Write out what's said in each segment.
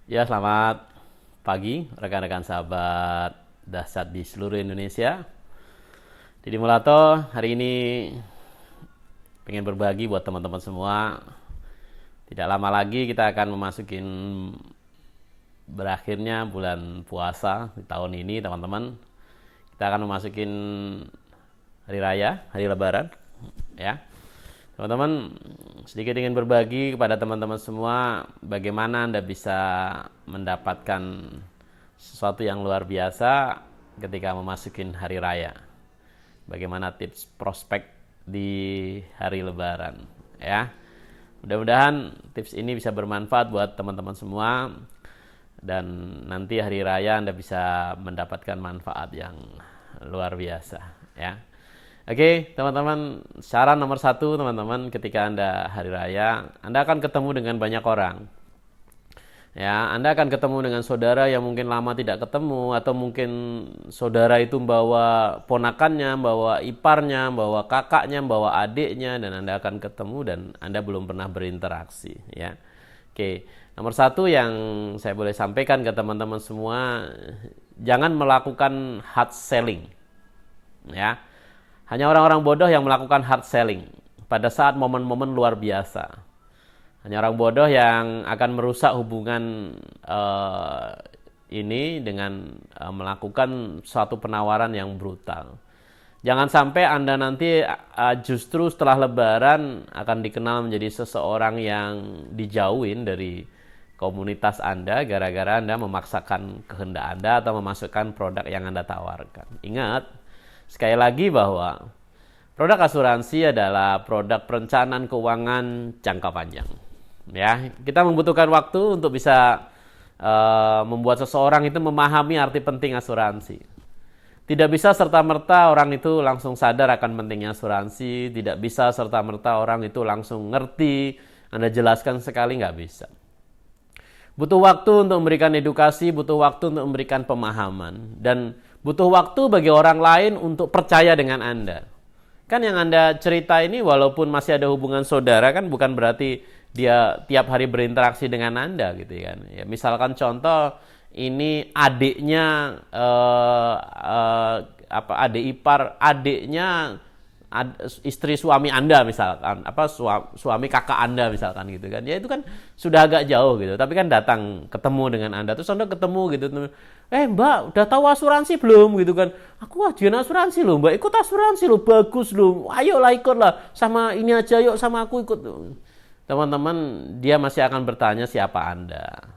Ya, selamat pagi rekan-rekan sahabat dahsyat di seluruh Indonesia. Didi Mulato hari ini pengen berbagi buat teman-teman semua. Tidak lama lagi kita akan memasukin berakhirnya bulan puasa di tahun ini, teman-teman. Kita akan memasukin hari raya, hari lebaran, ya. Teman-teman, sedikit ingin berbagi kepada teman-teman semua bagaimana Anda bisa mendapatkan sesuatu yang luar biasa ketika memasukin hari raya. Bagaimana tips prospek di hari lebaran, ya. Mudah-mudahan tips ini bisa bermanfaat buat teman-teman semua dan nanti hari raya Anda bisa mendapatkan manfaat yang luar biasa, ya. Oke, teman-teman, saran nomor 1, teman-teman, ketika Anda hari raya, Anda akan ketemu dengan banyak orang. Ya, Anda akan ketemu dengan saudara yang mungkin lama tidak ketemu, atau mungkin saudara itu bawa ponakannya, bawa iparnya, bawa kakaknya, bawa adiknya, dan Anda akan ketemu dan Anda belum pernah berinteraksi, ya. Oke, nomor 1 yang saya boleh sampaikan ke teman-teman semua, jangan melakukan hard selling, ya. Hanya orang-orang bodoh yang melakukan hard selling pada saat momen-momen luar biasa. Hanya orang bodoh yang akan merusak hubungan ini dengan melakukan suatu penawaran yang brutal. Jangan sampai Anda nanti justru setelah lebaran akan dikenal menjadi seseorang yang dijauhin dari komunitas Anda gara-gara Anda memaksakan kehendak Anda atau memasukkan produk yang Anda tawarkan. Ingat, sekali lagi bahwa produk asuransi adalah produk perencanaan keuangan jangka panjang. Ya, kita membutuhkan waktu untuk bisa membuat seseorang itu memahami arti penting asuransi. Tidak bisa serta-merta orang itu langsung sadar akan pentingnya asuransi. Tidak bisa serta-merta orang itu langsung ngerti. Anda jelaskan sekali, nggak bisa. Butuh waktu untuk memberikan edukasi, butuh waktu untuk memberikan pemahaman, dan butuh waktu bagi orang lain untuk percaya dengan Anda. Kan yang Anda cerita ini walaupun masih ada hubungan saudara kan bukan berarti dia tiap hari berinteraksi dengan Anda gitu kan. Ya, misalkan contoh ini adiknya adik ipar adiknya istri suami Anda misalkan, suami kakak Anda misalkan gitu kan. Ya itu kan sudah agak jauh gitu. Tapi kan datang ketemu dengan Anda terus Anda ketemu gitu. Mbak, udah tahu asuransi belum gitu kan? Aku ajuin asuransi loh, Mbak. Ikut asuransi loh, bagus loh. Ayolah ikutlah, sama ini aja yuk, sama aku ikut. Teman-teman, dia masih akan bertanya siapa Anda.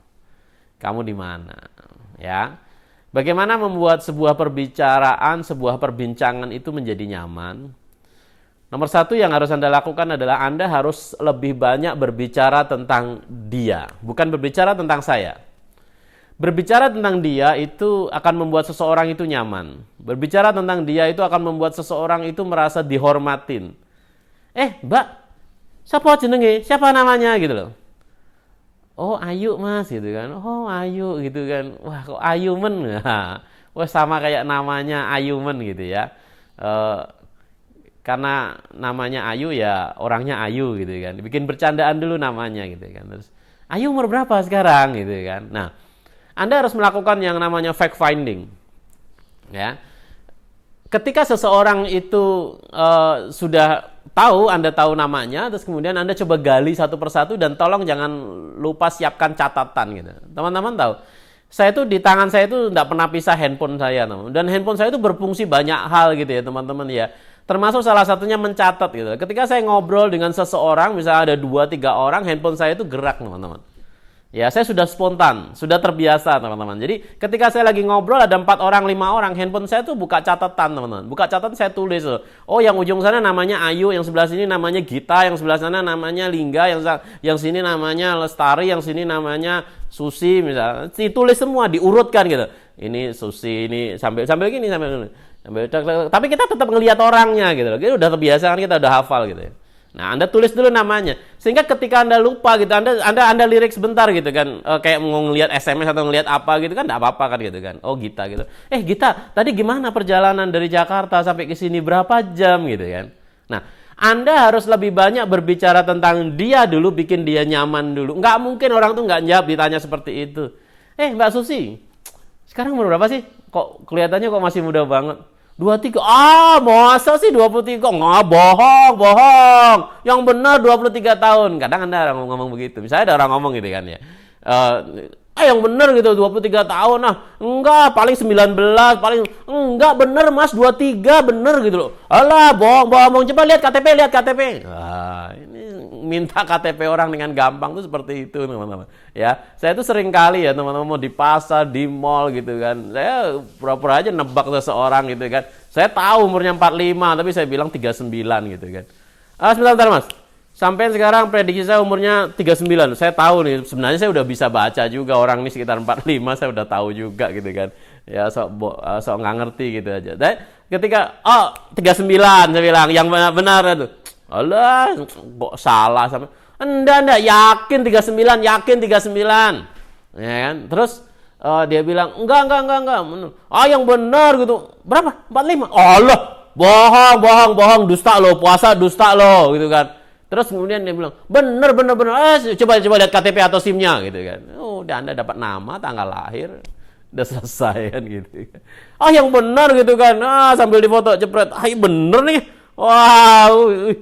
Kamu di mana? Ya. Bagaimana membuat sebuah perbicaraan, sebuah perbincangan itu menjadi nyaman? Nomor 1 yang harus Anda lakukan adalah Anda harus lebih banyak berbicara tentang dia, bukan berbicara tentang saya. Berbicara tentang dia itu akan membuat seseorang itu nyaman. Berbicara tentang dia itu akan membuat seseorang itu merasa dihormatin. Mbak, siapa jenenge? Siapa namanya gitu loh. Oh, Ayu Mas gitu kan. Oh, Ayu gitu kan. Wah, kok Ayu men. Wah, sama kayak namanya Ayu men gitu ya. Karena namanya Ayu ya orangnya Ayu gitu kan. Bikin bercandaan dulu namanya gitu kan. Terus Ayu umur berapa sekarang gitu kan. Nah, Anda harus melakukan yang namanya fact finding. Ya. Ketika seseorang itu sudah tahu, Anda tahu namanya, terus kemudian Anda coba gali satu persatu dan tolong jangan lupa siapkan catatan gitu. Teman-teman tahu, saya itu di tangan saya itu tidak pernah pisah handphone saya, teman. Dan handphone saya itu berfungsi banyak hal gitu ya, teman-teman ya. Termasuk salah satunya mencatat gitu. Ketika saya ngobrol dengan seseorang, misalnya ada 2-3 orang, handphone saya itu gerak, teman-teman. Ya, saya sudah spontan, sudah terbiasa, teman-teman. Jadi, ketika saya lagi ngobrol ada 4 orang, 5 orang, handphone saya tuh buka catatan, teman-teman. Buka catatan saya tulis loh. Oh, yang ujung sana namanya Ayu, yang sebelah sini namanya Gita, yang sebelah sana namanya Lingga, yang sini namanya Lestari, yang sini namanya Susi misalnya. Ditulis semua, diurutkan gitu. Ini Susi, ini sampai gini sampai tapi kita tetap ngelihat orangnya gitu loh. Kita udah terbiasa kan, kita udah hafal gitu ya. Nah, Anda tulis dulu namanya. Sehingga ketika Anda lupa gitu, Anda lirik sebentar gitu kan. Kayak mau ngelihat SMS atau ngelihat apa gitu kan enggak apa-apa kan gitu kan. Oh, Gita gitu. Gita, tadi gimana perjalanan dari Jakarta sampai ke sini berapa jam gitu kan. Nah, Anda harus lebih banyak berbicara tentang dia dulu, bikin dia nyaman dulu. Nggak mungkin orang tuh nggak jawab ditanya seperti itu. Mbak Susi, sekarang umur berapa sih? Kok kelihatannya kok masih muda banget? 23. Masa sih 23? Nggak, bohong. Yang benar 23 tahun. Kadang Anda orang ngomong begitu. Misalnya ada orang ngomong gitu kan ya. Yang bener gitu 23 tahun enggak, paling 19, paling enggak, bener Mas 23, bener gitu loh. Alah, bohong, coba lihat KTP. Ini minta KTP orang dengan gampang tuh seperti itu, teman-teman. Ya, saya tuh sering kali ya teman-teman mau di pasar, di mall gitu kan. Saya pura-pura aja nebak seseorang gitu kan. Saya tahu umurnya 45, tapi saya bilang 39 gitu kan. Sebentar Mas. Sampai sekarang prediksi saya umurnya 39. Saya tahu nih, sebenarnya saya udah bisa baca juga orang ini sekitar 45, saya udah tahu juga gitu kan. Ya sok nggak ngerti gitu aja. Dan ketika 39 saya bilang yang benar itu. Alah, kok salah sampai. Enggak, yakin 39. Ya kan? Terus dia bilang, enggak. Yang benar gitu. Berapa? 45. Allah, bohong, dusta lo, puasa dusta lo gitu kan. Terus kemudian dia bilang, bener. Coba lihat KTP atau SIM-nya gitu kan. Udah Anda dapat nama, tanggal lahir, udah selesai kan gitu. Yang benar gitu kan. Sambil difoto jepret, bener nih. Wah,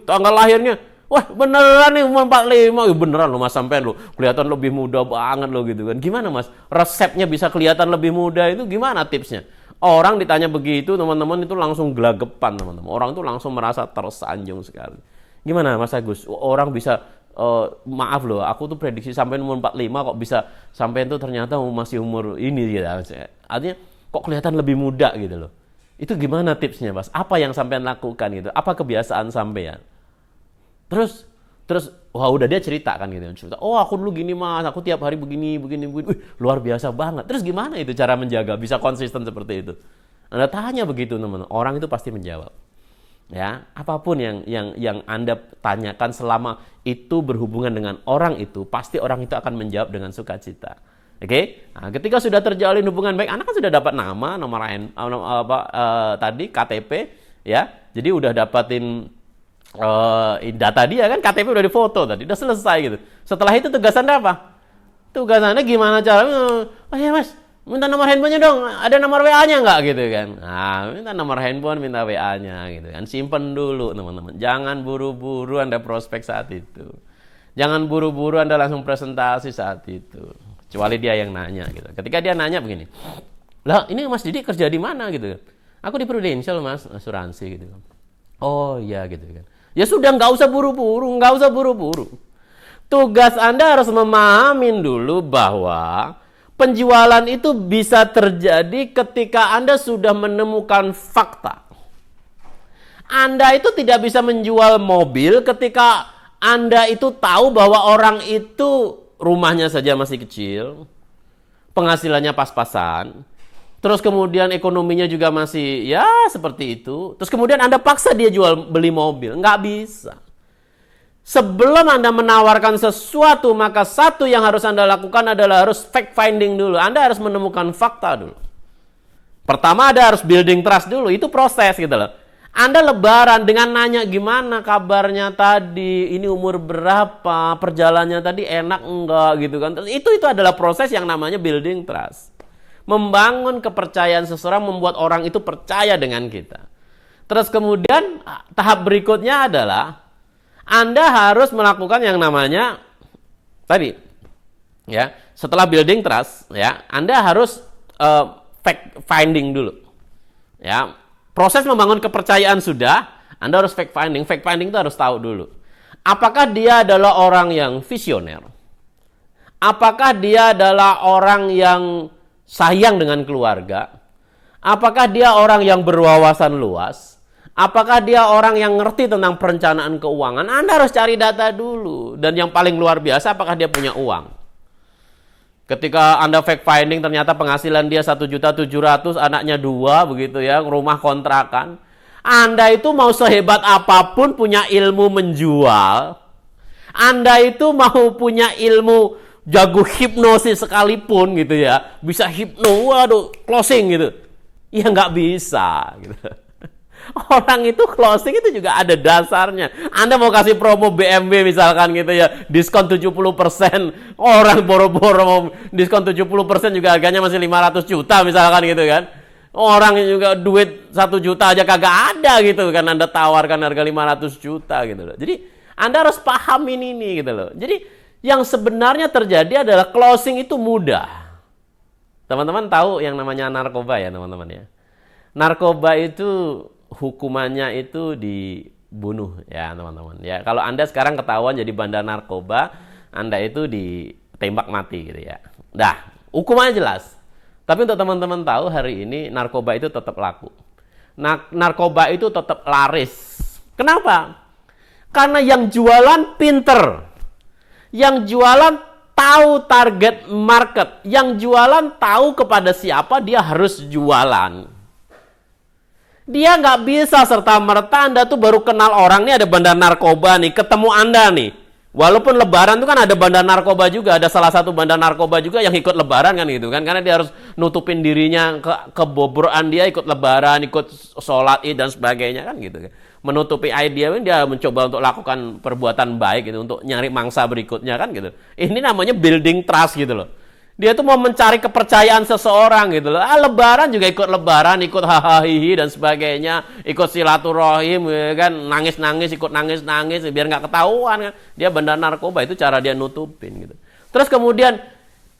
tanggal lahirnya. Wah, beneran nih umur 45. Beneran lo Mas, sampean lo kelihatan lebih muda banget lo gitu kan. Gimana Mas? Resepnya bisa kelihatan lebih muda itu gimana tipsnya? Orang ditanya begitu, teman-teman itu langsung gelagapan, teman-teman. Orang itu langsung merasa tersanjung sekali. Gimana Mas Agus? Orang bisa, maaf loh, aku tuh prediksi sampai umur 45 kok bisa sampai itu ternyata masih umur ini gitu. Artinya kok kelihatan lebih muda gitu loh. Itu gimana tipsnya Mas? Apa yang sampean lakukan gitu? Apa kebiasaan sampean? Terus, wah udah dia cerita kan gitu. Aku dulu gini Mas, aku tiap hari begini. Luar biasa banget. Terus gimana itu cara menjaga bisa konsisten seperti itu? Anda tanya begitu teman-teman, orang itu pasti menjawab. Ya, apapun yang Anda tanyakan selama itu berhubungan dengan orang itu, pasti orang itu akan menjawab dengan sukacita. Oke? Nah, ketika sudah terjalin hubungan baik, Anda kan sudah dapat nama, nomor tadi KTP, ya. Jadi udah dapatin data dia kan, KTP udah difoto tadi, udah selesai gitu. Setelah itu tugas Anda apa? Tugasannya gimana caranya? Ya Mas, minta nomor handphonenya dong, ada nomor WA-nya nggak gitu kan. Minta nomor handphone, minta WA-nya gitu kan. Simpen dulu teman-teman. Jangan buru-buru Anda prospek saat itu. Jangan buru-buru Anda langsung presentasi saat itu. Kecuali dia yang nanya gitu. Ketika dia nanya begini, lah ini Mas Didi kerja di mana gitu kan. Aku di Prudential Mas, asuransi gitu kan. Oh iya gitu kan. Ya sudah, nggak usah buru-buru. Tugas Anda harus memahamin dulu bahwa penjualan itu bisa terjadi ketika Anda sudah menemukan fakta. Anda itu tidak bisa menjual mobil ketika Anda itu tahu bahwa orang itu rumahnya saja masih kecil, penghasilannya pas-pasan, terus kemudian ekonominya juga masih ya seperti itu. Terus kemudian Anda paksa dia beli mobil. Nggak bisa. Sebelum Anda menawarkan sesuatu, maka satu yang harus Anda lakukan adalah harus fact finding dulu. Anda harus menemukan fakta dulu. Pertama Anda harus building trust dulu. Itu proses gitu loh. Anda lebaran dengan nanya gimana kabarnya tadi, ini umur berapa, perjalanannya tadi enak enggak gitu kan. Itu adalah proses yang namanya building trust. Membangun kepercayaan seseorang, membuat orang itu percaya dengan kita. Terus kemudian tahap berikutnya adalah Anda harus melakukan yang namanya tadi, ya. Setelah building trust, ya, Anda harus fact finding dulu, ya. Proses membangun kepercayaan sudah, Anda harus fact finding. Fact finding itu harus tahu dulu, apakah dia adalah orang yang visioner, apakah dia adalah orang yang sayang dengan keluarga, apakah dia orang yang berwawasan luas. Apakah dia orang yang ngerti tentang perencanaan keuangan? Anda harus cari data dulu. Dan yang paling luar biasa, apakah dia punya uang? Ketika Anda fact finding, ternyata penghasilan dia 1.700.000, anaknya 2, begitu ya, rumah kontrakan. Anda itu mau sehebat apapun punya ilmu menjual. Anda itu mau punya ilmu jago hipnosis sekalipun gitu ya. Bisa hipno, waduh, closing gitu. Ya nggak bisa gitu. Orang itu closing itu juga ada dasarnya. Anda mau kasih promo BMW misalkan gitu ya, diskon 70%. Orang boro-boro mau diskon 70% juga harganya masih 500 juta misalkan gitu kan. Orang juga duit 1 juta aja kagak ada gitu kan. Anda tawarkan harga 500 juta gitu loh. Jadi Anda harus pahamin ini gitu loh. Jadi yang sebenarnya terjadi adalah closing itu mudah. Teman-teman tahu yang namanya narkoba ya teman-teman ya. Narkoba itu hukumannya itu dibunuh ya teman-teman. Ya kalau Anda sekarang ketahuan jadi bandar narkoba, Anda itu ditembak mati gitu ya. Dah, hukumannya jelas. Tapi untuk teman-teman tahu hari ini narkoba itu tetap laku. Narkoba itu tetap laris. Kenapa? Karena yang jualan pinter. Yang jualan tahu target market, yang jualan tahu kepada siapa dia harus jualan. Dia nggak bisa serta-merta Anda tuh baru kenal orang nih ada bandar narkoba nih, ketemu Anda nih. Walaupun lebaran tuh kan ada bandar narkoba juga, ada salah satu bandar narkoba juga yang ikut lebaran kan gitu kan. Karena dia harus nutupin dirinya kebobrokan dia ikut lebaran, ikut sholat id dan sebagainya kan gitu kan. Menutupi aib dia mencoba untuk lakukan perbuatan baik gitu, untuk nyari mangsa berikutnya kan gitu. Ini namanya building trust gitu loh. Dia tuh mau mencari kepercayaan seseorang gitu loh. Lebaran juga ikut lebaran, ikut hahaha dan sebagainya, ikut silaturahim ya kan, nangis-nangis, ikut nangis-nangis biar nggak ketahuan kan. Dia bandar narkoba, itu cara dia nutupin gitu. Terus kemudian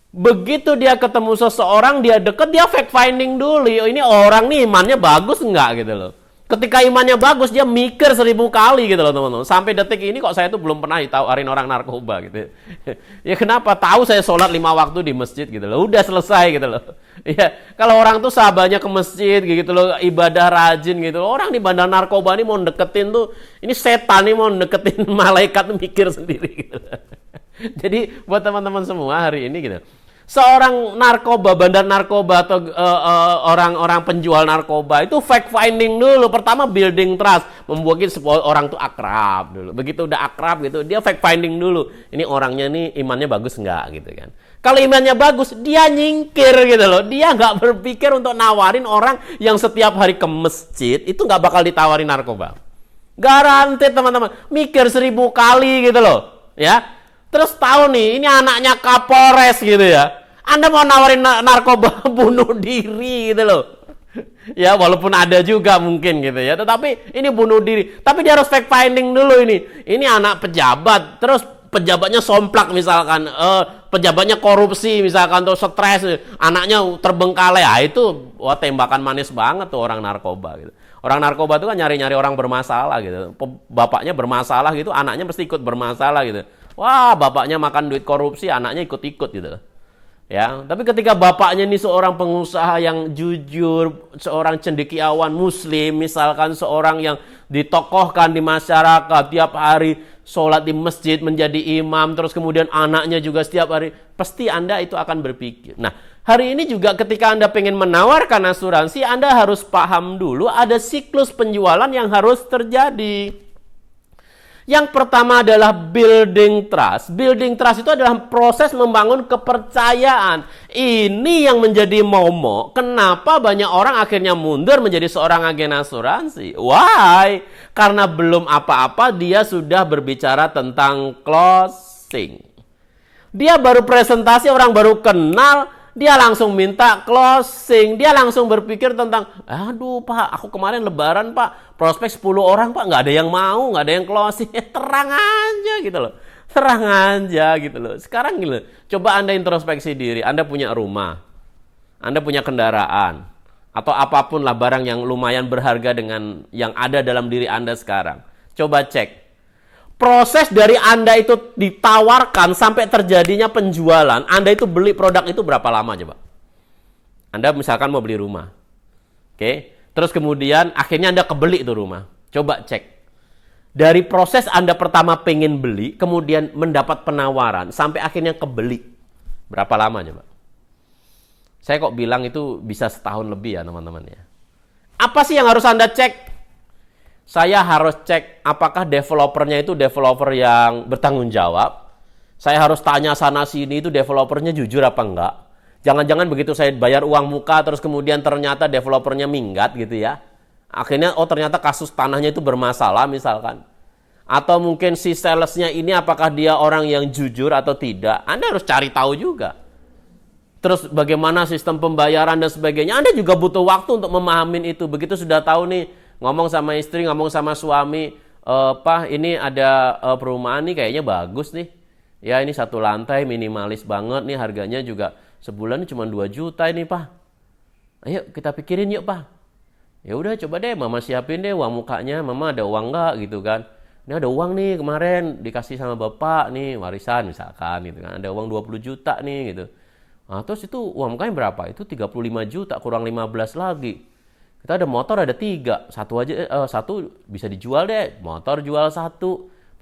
begitu dia ketemu seseorang, dia deket, dia fact finding dulu. Ini orang nih imannya bagus nggak gitu loh. Ketika imannya bagus, dia mikir 1000 kali gitu loh teman-teman. Sampai detik ini kok saya tuh belum pernah ditawarin orang narkoba gitu. Ya kenapa? Tahu saya sholat 5 waktu di masjid gitu loh. Udah selesai gitu loh. Ya kalau orang tuh sahabatnya ke masjid gitu loh, ibadah rajin gitu loh. Orang di bandar narkoba ini mau deketin tuh, ini setan nih mau deketin malaikat tuh mikir sendiri gitu. Jadi buat teman-teman semua hari ini gitu. Seorang narkoba, bandar narkoba atau orang-orang penjual narkoba itu fact finding dulu. Pertama building trust, membuat orang tuh akrab dulu. Begitu udah akrab gitu, dia fact finding dulu. Ini orangnya nih imannya bagus nggak gitu kan. Kalau imannya bagus, dia nyingkir gitu loh. Dia nggak berpikir untuk nawarin orang yang setiap hari ke masjid, itu nggak bakal ditawarin narkoba. Garanti teman-teman, mikir 1000 kali gitu loh. Ya. Terus tahu nih, ini anaknya Kapolres gitu ya. Anda mau nawarin narkoba bunuh diri gitu loh. Ya, walaupun ada juga mungkin gitu ya. Tetapi ini bunuh diri. Tapi dia harus fact finding dulu ini. Ini anak pejabat. Terus pejabatnya somplak misalkan. Pejabatnya korupsi misalkan. Atau stres. Anaknya terbengkalai. Ya, itu wah tembakan manis banget tuh orang narkoba gitu. Orang narkoba itu kan nyari-nyari orang bermasalah gitu. Bapaknya bermasalah gitu. Anaknya mesti ikut bermasalah gitu. Wah, bapaknya makan duit korupsi, anaknya ikut-ikut gitu. Ya, tapi ketika bapaknya ini seorang pengusaha yang jujur, seorang cendekiawan muslim, misalkan seorang yang ditokohkan di masyarakat, tiap hari sholat di masjid menjadi imam, terus kemudian anaknya juga setiap hari, pasti Anda itu akan berpikir. Nah, hari ini juga ketika Anda pengen menawarkan asuransi, Anda harus paham dulu ada siklus penjualan yang harus terjadi. Yang pertama adalah building trust. Building trust itu adalah proses membangun kepercayaan. Ini yang menjadi momok. Kenapa banyak orang akhirnya mundur menjadi seorang agen asuransi? Why? Karena belum apa-apa dia sudah berbicara tentang closing. Dia baru presentasi, orang baru kenal, dia langsung minta closing. Dia langsung berpikir tentang, aduh Pak, aku kemarin lebaran Pak, prospek 10 orang Pak, nggak ada yang mau, nggak ada yang closing. Terang aja gitu loh. Terang aja gitu loh. Sekarang gitu, coba Anda introspeksi diri. Anda punya rumah, Anda punya kendaraan, atau apapun lah barang yang lumayan berharga dengan yang ada dalam diri Anda sekarang. Coba cek. Proses dari Anda itu ditawarkan sampai terjadinya penjualan, Anda itu beli produk itu berapa lama coba? Anda misalkan mau beli rumah. Oke, terus kemudian akhirnya Anda kebeli itu rumah. Coba cek. Dari proses Anda pertama pengen beli, kemudian mendapat penawaran, sampai akhirnya kebeli. Berapa lama coba? Saya kok bilang itu bisa setahun lebih ya teman-teman ya. Apa sih yang harus Anda cek? Saya harus cek apakah developernya itu developer yang bertanggung jawab. Saya harus tanya sana sini itu developernya jujur apa enggak. Jangan-jangan begitu saya bayar uang muka terus kemudian ternyata developernya minggat gitu ya. Akhirnya, oh ternyata kasus tanahnya itu bermasalah misalkan. Atau mungkin si salesnya ini apakah dia orang yang jujur atau tidak. Anda harus cari tahu juga. Terus bagaimana sistem pembayaran dan sebagainya. Anda juga butuh waktu untuk memahamin itu. Begitu sudah tahu nih, ngomong sama istri, ngomong sama suami, Pak ini ada perumahan nih kayaknya bagus nih. Ya ini 1 lantai minimalis banget nih, harganya juga sebulan cuma 2 juta ini Pak. Ayo kita pikirin yuk Pak. Ya udah coba deh mama siapin deh uang mukanya, mama ada uang nggak gitu kan. Ini ada uang nih kemarin dikasih sama bapak nih warisan misalkan gitu kan. Ada uang 20 juta nih gitu. Nah, terus itu uang mukanya berapa? Itu 35 juta kurang 15 lagi. Kita ada motor ada 3. Satu bisa dijual deh. Motor jual 1.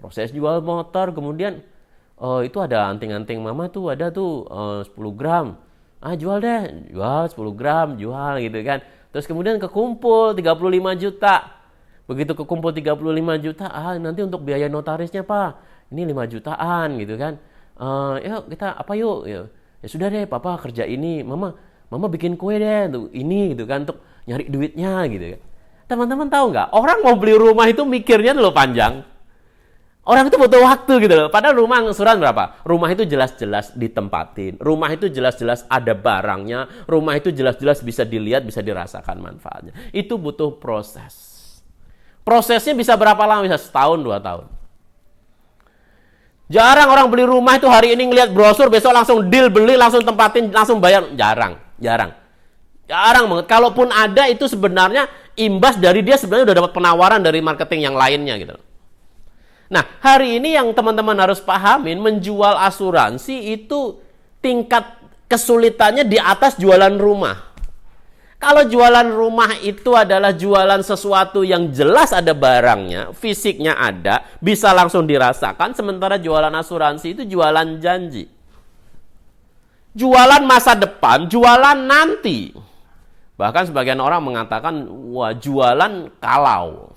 Proses jual motor kemudian itu ada anting-anting mama tuh ada tuh 10 gram. Jual deh. Jual 10 gram jual gitu kan. Terus kemudian kekumpul 35 juta. Begitu kekumpul 35 juta, nanti untuk biaya notarisnya Pak, ini 5 jutaan gitu kan. Yuk kita apa yuk? Ya sudah deh, Papa kerja ini, Mama bikin kue deh untuk ini gitu kan, untuk nyari duitnya gitu kan. Teman-teman tahu nggak? Orang mau beli rumah itu mikirnya dulu panjang. Orang itu butuh waktu gitu loh. Padahal rumah angsuran berapa? Rumah itu jelas-jelas ditempatin. Rumah itu jelas-jelas ada barangnya. Rumah itu jelas-jelas bisa dilihat, bisa dirasakan manfaatnya. Itu butuh proses. Prosesnya bisa berapa lama? Bisa setahun, 2 tahun. Jarang orang beli rumah itu hari ini ngelihat brosur, besok langsung deal, beli, langsung tempatin, langsung bayar. Jarang banget. Kalaupun ada itu sebenarnya imbas dari dia sebenarnya udah dapat penawaran dari marketing yang lainnya gitu. Nah, hari ini yang teman-teman harus pahamin, menjual asuransi itu tingkat kesulitannya di atas jualan rumah. Kalau jualan rumah itu adalah jualan sesuatu yang jelas ada barangnya, fisiknya ada, bisa langsung dirasakan, sementara jualan asuransi itu jualan janji. Jualan masa depan, jualan nanti. Bahkan sebagian orang mengatakan, wah jualan kalau,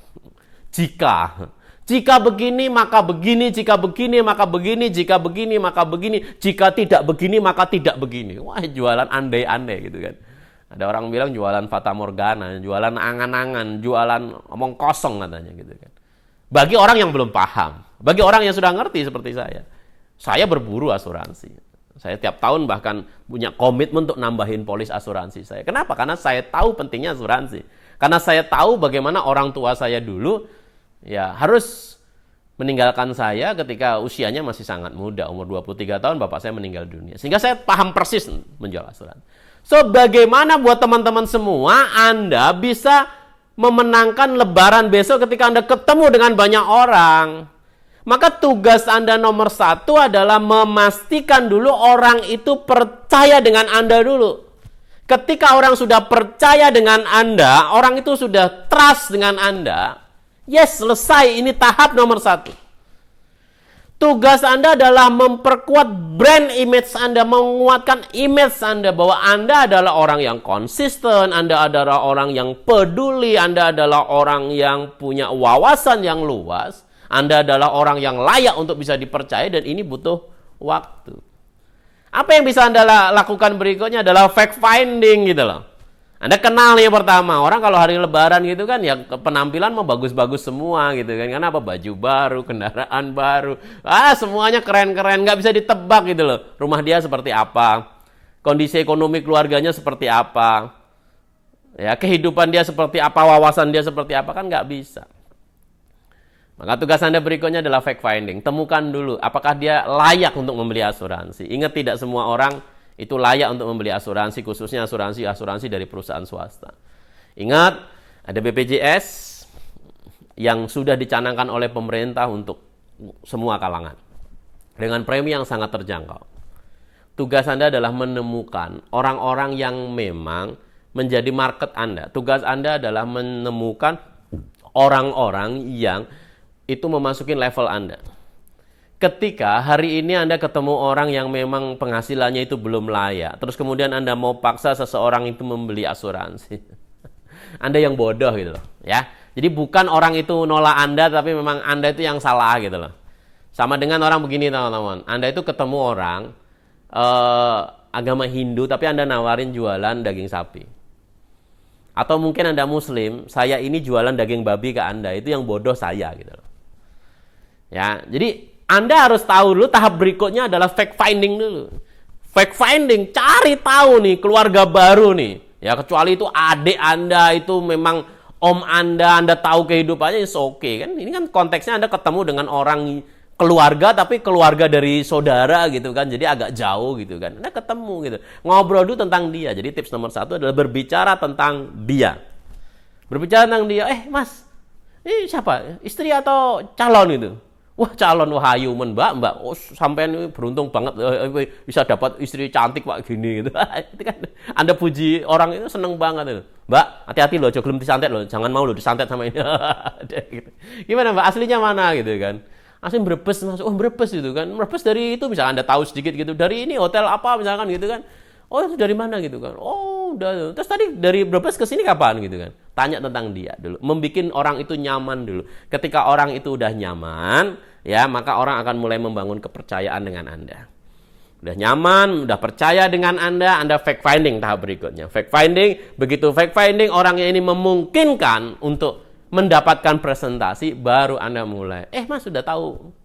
jika begini maka begini, jika begini maka begini, jika begini maka begini, jika tidak begini maka tidak begini. Wah jualan andai-andai gitu kan. Ada orang bilang jualan fata morgana, jualan angan-angan, jualan omong kosong katanya gitu kan. Bagi orang yang belum paham, bagi orang yang sudah ngerti seperti saya berburu asuransi. Saya tiap tahun bahkan punya komitmen untuk nambahin polis asuransi saya. Kenapa? Karena saya tahu pentingnya asuransi. Karena saya tahu bagaimana orang tua saya dulu ya harus meninggalkan saya ketika usianya masih sangat muda, umur 23 tahun bapak saya meninggal dunia. Sehingga saya paham persis menjual asuransi. So, bagaimana buat teman-teman semua Anda bisa memenangkan lebaran besok ketika Anda ketemu dengan banyak orang? Maka tugas Anda nomor 1 adalah memastikan dulu orang itu percaya dengan Anda dulu. Ketika orang sudah percaya dengan Anda, orang itu sudah trust dengan Anda, yes, selesai, ini tahap nomor 1. Tugas Anda adalah memperkuat brand image Anda, menguatkan image Anda bahwa Anda adalah orang yang konsisten, Anda adalah orang yang peduli, Anda adalah orang yang punya wawasan yang luas, Anda adalah orang yang layak untuk bisa dipercaya dan ini butuh waktu. Apa yang bisa Anda lakukan berikutnya adalah fact finding gitu loh. Anda kenal nih pertama, orang kalau hari lebaran gitu kan ya penampilan mau bagus-bagus semua gitu kan. Karena apa? Baju baru, kendaraan baru. Semuanya keren-keren, nggak bisa ditebak gitu loh. Rumah dia seperti apa? Kondisi ekonomi keluarganya seperti apa? Ya, kehidupan dia seperti apa, wawasan dia seperti apa kan nggak bisa. Maka tugas Anda berikutnya adalah fact finding. Temukan dulu apakah dia layak untuk membeli asuransi. Ingat tidak semua orang itu layak untuk membeli asuransi, khususnya asuransi dari perusahaan swasta. Ingat, ada BPJS yang sudah dicanangkan oleh pemerintah untuk semua kalangan. Dengan premi yang sangat terjangkau. Tugas Anda adalah menemukan orang-orang yang memang menjadi market Anda. Tugas Anda adalah menemukan orang-orang yang itu memasuki level Anda. Ketika hari ini Anda ketemu orang yang memang penghasilannya itu belum layak, terus kemudian Anda mau paksa seseorang itu membeli asuransi. Anda yang bodoh gitu loh, ya. Jadi bukan orang itu nolak Anda, tapi memang Anda itu yang salah gitu loh. Sama dengan orang begini teman-teman. Anda itu ketemu orang agama Hindu, tapi Anda nawarin jualan daging sapi. Atau mungkin Anda Muslim, saya ini jualan daging babi ke Anda, itu yang bodoh saya gitu loh. Ya, jadi Anda harus tahu dulu tahap berikutnya adalah fact finding dulu. Fact finding, cari tahu nih keluarga baru nih. Ya, kecuali itu adik Anda, itu memang om Anda tahu kehidupannya, it's okay kan. Ini kan konteksnya Anda ketemu dengan orang keluarga, tapi keluarga dari saudara gitu kan, jadi agak jauh gitu kan. Anda ketemu gitu, ngobrol dulu tentang dia. Jadi tips nomor 1 adalah berbicara tentang dia. Berbicara tentang dia, mas, ini siapa? Istri atau calon itu? Wah, calon, wah ayu mbak, oh sampean beruntung banget bisa dapat istri cantik pak gini gitu. Itu kan Anda puji orang itu seneng banget itu. Mbak, hati-hati loh, belum disantet loh, jangan mau loh disantet sama ini. Gimana mbak, aslinya mana gitu kan? Asli Brebes, masuk, oh Brebes gitu kan. Brebes dari itu, misalkan Anda tahu sedikit gitu. Dari ini hotel apa misalkan gitu kan. Oh itu dari mana gitu kan. Oh udah. Terus tadi dari Brebes ke sini kapan gitu kan. Tanya tentang dia dulu. Membikin orang itu nyaman dulu. Ketika orang itu udah nyaman, ya maka orang akan mulai membangun kepercayaan dengan Anda. Udah nyaman, udah percaya dengan Anda fact finding tahap berikutnya. Fact finding, begitu fact finding orangnya ini memungkinkan untuk mendapatkan presentasi, baru Anda mulai. Mas sudah tahu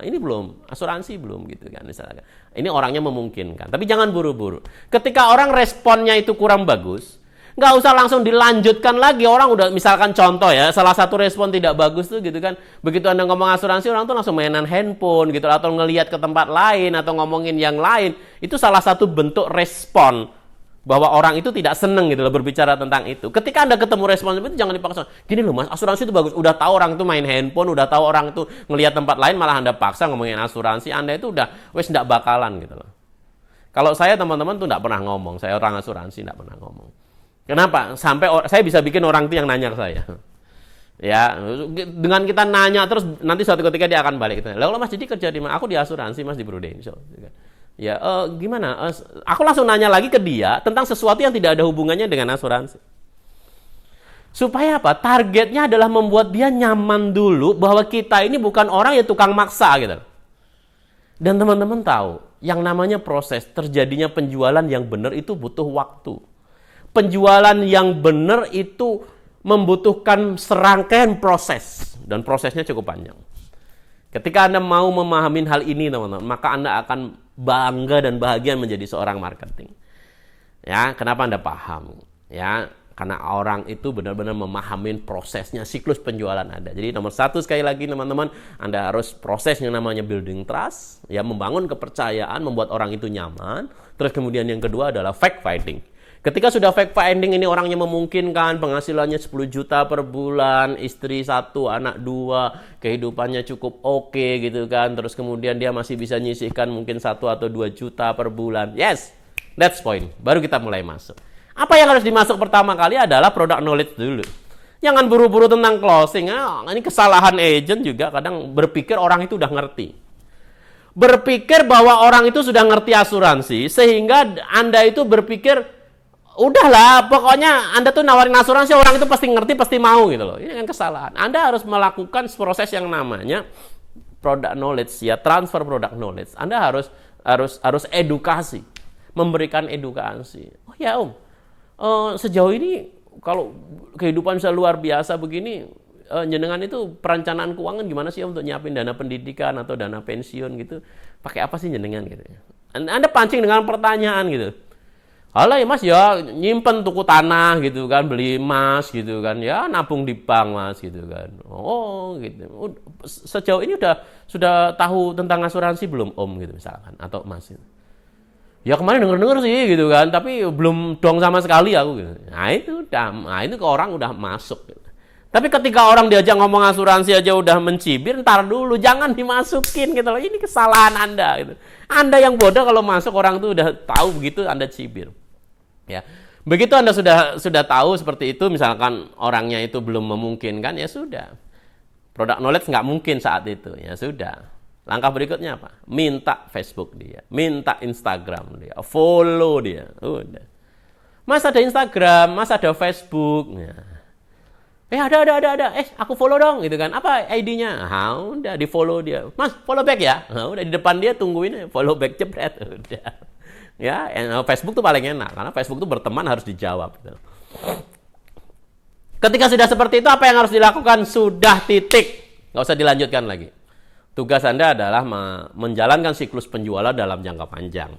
ini belum, asuransi belum gitu kan misalnya. Ini orangnya memungkinkan, tapi jangan buru-buru. Ketika orang responnya itu kurang bagus, nggak usah langsung dilanjutkan lagi. Orang udah, misalkan contoh ya, salah satu respon tidak bagus tuh gitu kan. Begitu Anda ngomong asuransi, orang tuh langsung mainan handphone gitu, atau ngelihat ke tempat lain, atau ngomongin yang lain. Itu salah satu bentuk respon bahwa orang itu tidak seneng gitu loh berbicara tentang itu. Ketika Anda ketemu respon itu, jangan dipaksa. Gini loh mas, asuransi itu bagus. Udah tahu orang itu main handphone, udah tahu orang itu ngelihat tempat lain, malah Anda paksa ngomongin asuransi. Anda itu udah wes nggak bakalan gitu loh. Kalau saya teman-teman tuh nggak pernah ngomong. Saya orang asuransi nggak pernah ngomong. Kenapa? Sampai saya bisa bikin orang itu yang nanya ke saya. Ya, dengan kita nanya terus nanti suatu ketika dia akan balik. Lalu mas jadi kerja di mana? Aku di asuransi mas, di Prudential. Ya, gimana? Aku langsung nanya lagi ke dia tentang sesuatu yang tidak ada hubungannya dengan asuransi. Supaya apa? Targetnya adalah membuat dia nyaman dulu bahwa kita ini bukan orang yang tukang maksa gitu. Dan teman-teman tahu, yang namanya proses terjadinya penjualan yang benar itu butuh waktu. Penjualan yang benar itu membutuhkan serangkaian proses, dan prosesnya cukup panjang. Ketika Anda mau memahami hal ini, teman-teman, maka Anda akan bangga dan bahagia menjadi seorang marketing. Ya, kenapa Anda paham? Ya, karena orang itu benar-benar memahami prosesnya, siklus penjualan Anda. Jadi nomor 1 sekali lagi teman-teman, Anda harus proses yang namanya building trust, ya, membangun kepercayaan, membuat orang itu nyaman. Terus kemudian yang kedua adalah fact finding. Ketika sudah fact finding ini orangnya memungkinkan, penghasilannya 10 juta per bulan, istri 1, anak 2, kehidupannya cukup oke gitu kan. Terus kemudian dia masih bisa nyisihkan mungkin 1 atau 2 juta per bulan. Yes, that's point. Baru kita mulai masuk. Apa yang harus dimasuk pertama kali adalah product knowledge dulu. Jangan buru-buru tentang closing. Ini kesalahan agent juga kadang berpikir orang itu udah ngerti. Berpikir bahwa orang itu sudah ngerti asuransi sehingga Anda itu berpikir udahlah, pokoknya Anda tuh nawarin asuransi, orang itu pasti ngerti, pasti mau gitu loh. Ini kan kesalahan. Anda harus melakukan proses yang namanya product knowledge, ya, transfer product knowledge. Anda harus edukasi, memberikan edukasi. Oh ya sejauh ini kalau kehidupan bisa luar biasa begini, jenengan itu perencanaan keuangan gimana sih untuk nyiapin dana pendidikan atau dana pensiun gitu? Pakai apa sih jenengan gitu? Anda pancing dengan pertanyaan gitu. Alah ya mas, ya nyimpen tuku tanah gitu kan, beli emas gitu kan, ya nabung di bank mas gitu kan. Oh gitu. Sejauh ini sudah tahu tentang asuransi belum om gitu misalkan, atau mas gitu. Ya kemarin denger sih gitu kan, tapi belum dong sama sekali aku gitu. Nah itu ke orang udah masuk gitu. Tapi ketika orang diajak ngomong asuransi aja udah mencibir, ntar dulu, jangan dimasukin gitu loh. Ini kesalahan Anda gitu. Anda yang bodoh kalau masuk, orang tuh udah tahu begitu Anda cibir. Ya, begitu Anda sudah tahu seperti itu, misalkan orangnya itu belum memungkinkan, ya sudah. Product knowledge nggak mungkin saat itu, ya sudah. Langkah berikutnya apa? Minta Facebook dia, minta Instagram dia, follow dia. Udah. Mas ada Instagram, mas ada Facebook. Ya. Ada. Aku follow dong, gitu kan. Apa ID-nya? Udah di follow dia. Mas follow back ya. Udah di depan dia tungguin follow back, jebret. Udah. Ya, Facebook tuh paling enak karena Facebook tuh berteman harus dijawab gitu. Ketika sudah seperti itu, apa yang harus dilakukan? Sudah, titik. Nggak usah dilanjutkan lagi. Tugas Anda adalah menjalankan siklus penjualan dalam jangka panjang.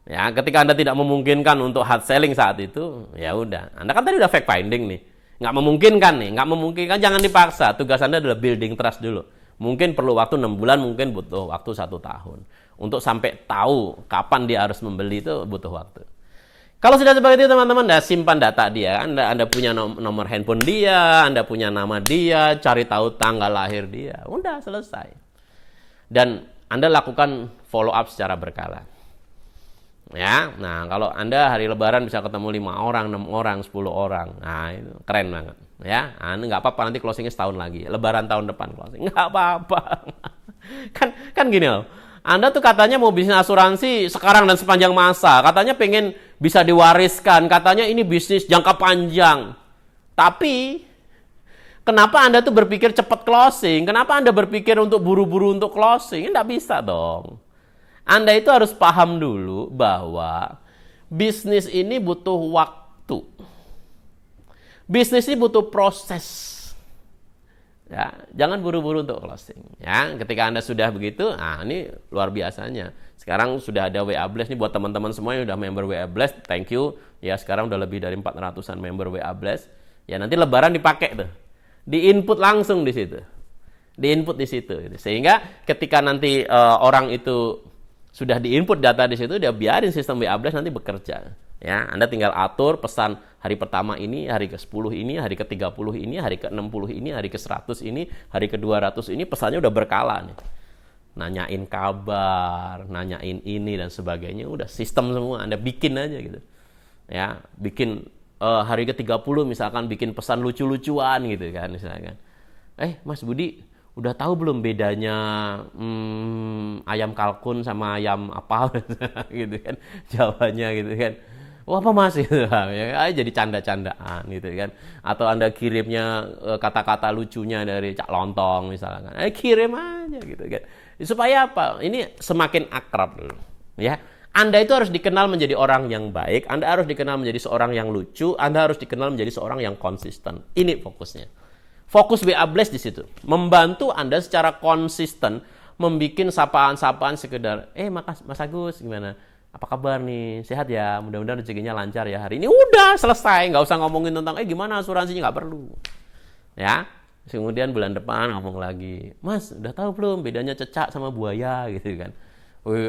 Ya, ketika Anda tidak memungkinkan untuk hard selling saat itu, ya udah. Anda kan tadi udah fact finding nih. Nggak memungkinkan nih, nggak memungkinkan, jangan dipaksa. Tugas Anda adalah building trust dulu. Mungkin perlu waktu 6 bulan, mungkin butuh waktu 1 tahun. Untuk sampai tahu kapan dia harus membeli itu butuh waktu. Kalau sudah seperti itu teman-teman, Anda simpan data dia. Anda punya nomor handphone dia, Anda punya nama dia, cari tahu tanggal lahir dia. Udah selesai. Dan Anda lakukan follow up secara berkala. Ya, nah kalau Anda hari Lebaran bisa ketemu 5 orang, 6 orang, 10 orang. Nah, itu keren banget. Ya, nggak apa-apa nanti closingnya setahun lagi. Lebaran tahun depan closing. Nggak apa-apa. kan gini loh. Anda tuh katanya mau bisnis asuransi sekarang dan sepanjang masa. Katanya pengen bisa diwariskan. Katanya ini bisnis jangka panjang. Tapi, kenapa Anda tuh berpikir cepat closing? Kenapa Anda berpikir untuk buru-buru untuk closing? Nggak bisa dong. Anda itu harus paham dulu bahwa bisnis ini butuh waktu. Bisnis ini butuh proses. Ya, jangan buru-buru untuk closing. Ya, ketika Anda sudah begitu, ini luar biasanya. Sekarang sudah ada WA Blast nih buat teman-teman semua yang sudah member WA Blast. Thank you. Ya, sekarang udah lebih dari 400-an member WA Blast. Ya, nanti Lebaran dipakai tuh. Di-input langsung di situ. Di-input di situ. Sehingga ketika nanti orang itu sudah di-input data di situ, dia biarin sistem WA Blast nanti bekerja. Ya, Anda tinggal atur pesan hari pertama ini, hari ke-10 ini, hari ke-30 ini, hari ke-60 ini, hari ke-100 ini, hari ke-200 ini, pesannya udah berkala nih. Nanyain kabar, nanyain ini dan sebagainya, udah sistem semua, Anda bikin aja gitu. Ya, bikin hari ke-30 misalkan bikin pesan lucu-lucuan gitu kan misalkan. Mas Budi, udah tahu belum bedanya ayam kalkun sama ayam apa gitu kan, jawabannya gitu kan. Apa mas gitu, ya, jadi canda-candaan gitu kan. Atau Anda kirimnya kata-kata lucunya dari Cak Lontong misalkan, kirim aja gitu kan. Supaya apa? Ini semakin akrab dulu, ya. Anda itu harus dikenal menjadi orang yang baik, Anda harus dikenal menjadi seorang yang lucu, Anda harus dikenal menjadi seorang yang konsisten. Ini fokusnya. Fokus WA Blast di situ, membantu Anda secara konsisten membikin sapaan-sapaan sekedar, Mas Agus gimana? Apa kabar nih? Sehat ya? Mudah-mudahan rezekinya lancar ya hari ini. Udah selesai, nggak usah ngomongin tentang gimana asuransinya, nggak perlu. Ya. Kemudian bulan depan ngomong lagi, Mas, udah tahu belum bedanya cecak sama buaya gitu kan?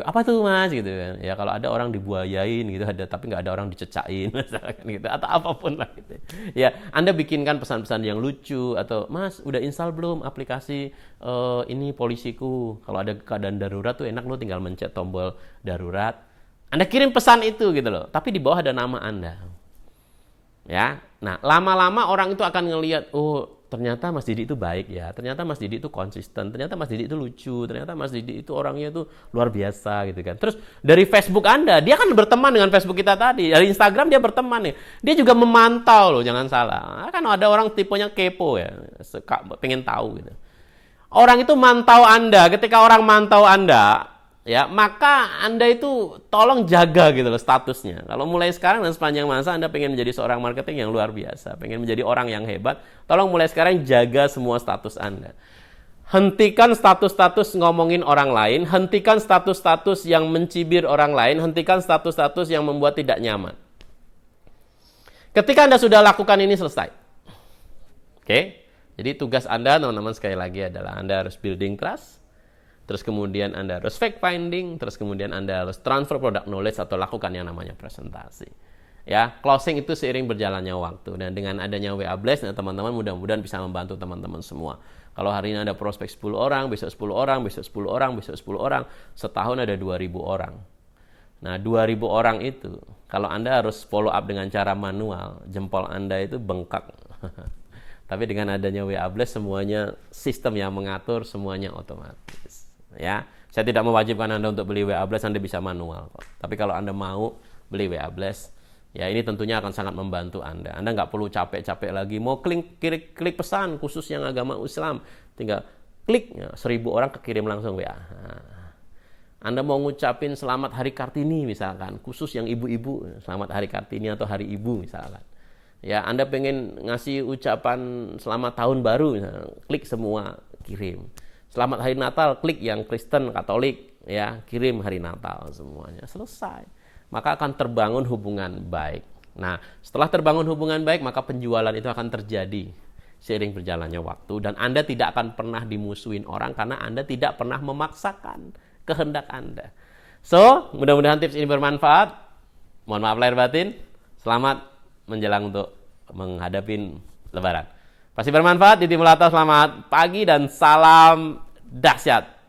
Apa tuh Mas gitu kan? Ya kalau ada orang dibuayain gitu, tapi nggak ada orang dicecain misalkan gitu, atau apapun lah gitu. Ya, Anda bikinkan pesan-pesan yang lucu, atau Mas, udah install belum aplikasi ini polisiku? Kalau ada keadaan darurat tuh enak lo tinggal mencet tombol darurat. Anda kirim pesan itu gitu loh, tapi di bawah ada nama Anda. Ya. Nah, lama-lama orang itu akan ngelihat, ternyata Mas Didi itu baik ya. Ternyata Mas Didi itu konsisten, ternyata Mas Didi itu lucu, ternyata Mas Didi itu orangnya itu luar biasa gitu kan. Terus dari Facebook Anda, dia kan berteman dengan Facebook kita tadi. Dari Instagram dia berteman nih. Dia juga memantau loh, jangan salah. Kan ada orang tipenya kepo ya, pengen tahu gitu. Orang itu mantau Anda, ketika orang mantau Anda, ya, maka Anda itu tolong jaga gitu loh statusnya. Kalau mulai sekarang dan sepanjang masa Anda pengen menjadi seorang marketing yang luar biasa, pengen menjadi orang yang hebat, tolong mulai sekarang jaga semua status Anda. Hentikan status-status ngomongin orang lain, hentikan status-status yang mencibir orang lain, hentikan status-status yang membuat tidak nyaman. Ketika Anda sudah lakukan ini, selesai. Oke? Jadi tugas Anda, teman-teman, sekali lagi adalah Anda harus building trust. Terus kemudian Anda harus fact finding, terus kemudian Anda harus transfer product knowledge atau lakukan yang namanya presentasi. Ya, closing itu seiring berjalannya waktu, dan dengan adanya WA Blast, teman-teman mudah-mudahan bisa membantu teman-teman semua. Kalau hari ini ada prospek 10 orang, besok 10 orang, besok 10 orang, besok 10 orang, setahun ada 2.000 orang. Nah, 2.000 orang itu, kalau Anda harus follow up dengan cara manual, jempol Anda itu bengkak. Tapi dengan adanya WA Blast, semuanya sistem yang mengatur, semuanya otomatis. Ya, saya tidak mewajibkan Anda untuk beli WA Blast, Anda bisa manual kok. Tapi kalau Anda mau beli WA Blast, ya ini tentunya akan sangat membantu Anda. Anda nggak perlu capek-capek lagi mau klik pesan khusus yang agama Islam, tinggal klik, 1.000 orang kekirim langsung WA. Anda mau ngucapin selamat Hari Kartini misalkan, khusus yang ibu-ibu, selamat Hari Kartini atau Hari Ibu misalkan. Ya, Anda pengen ngasih ucapan selamat tahun baru, misalnya, klik semua, kirim. Selamat hari Natal, klik yang Kristen, Katolik, ya, kirim hari Natal semuanya, selesai. Maka akan terbangun hubungan baik. Nah, setelah terbangun hubungan baik, maka penjualan itu akan terjadi seiring berjalannya waktu, dan Anda tidak akan pernah dimusuhin orang karena Anda tidak pernah memaksakan kehendak Anda. So, mudah-mudahan tips ini bermanfaat. Mohon maaf lahir batin. Selamat menjelang untuk menghadapi Lebaran. Pasti bermanfaat. Titi Mulata, selamat pagi dan salam dahsyat.